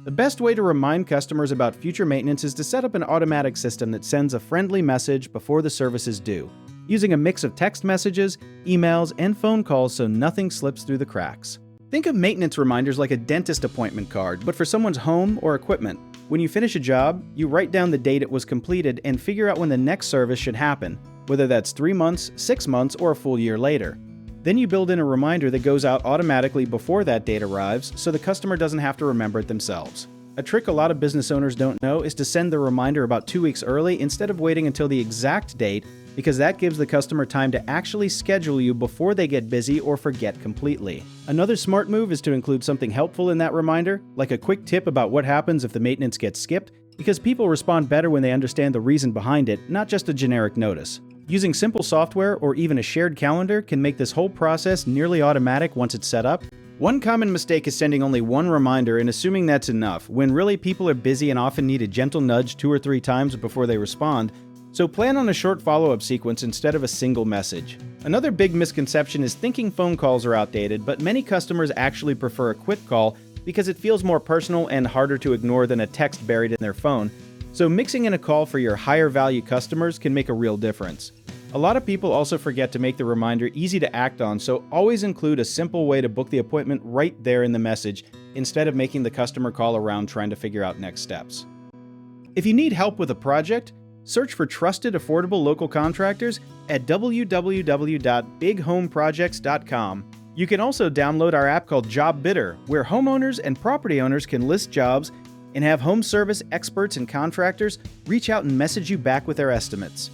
The best way to remind customers about future maintenance is to set up an automatic system that sends a friendly message before the service is due, using a mix of text messages, emails, and phone calls so nothing slips through the cracks. Think of maintenance reminders like a dentist appointment card, but for someone's home or equipment. When you finish a job, you write down the date it was completed and figure out when the next service should happen, whether that's 3 months, 6 months, or a full year later. Then you build in a reminder that goes out automatically before that date arrives, so the customer doesn't have to remember it themselves. A trick a lot of business owners don't know is to send the reminder about 2 weeks early instead of waiting until the exact date, because that gives the customer time to actually schedule you before they get busy or forget completely. Another smart move is to include something helpful in that reminder, like a quick tip about what happens if the maintenance gets skipped, because people respond better when they understand the reason behind it, not just a generic notice. Using simple software or even a shared calendar can make this whole process nearly automatic once it's set up. One common mistake is sending only one reminder and assuming that's enough, when really people are busy and often need a gentle nudge 2 or 3 times before they respond, so plan on a short follow-up sequence instead of a single message. Another big misconception is thinking phone calls are outdated, but many customers actually prefer a quick call because it feels more personal and harder to ignore than a text buried in their phone. So mixing in a call for your higher value customers can make a real difference. A lot of people also forget to make the reminder easy to act on, so always include a simple way to book the appointment right there in the message instead of making the customer call around trying to figure out next steps. If you need help with a project, search for trusted, affordable local contractors at www.bighomeprojects.com. You can also download our app called Job Bidder, where homeowners and property owners can list jobs and have home service experts and contractors reach out and message you back with their estimates.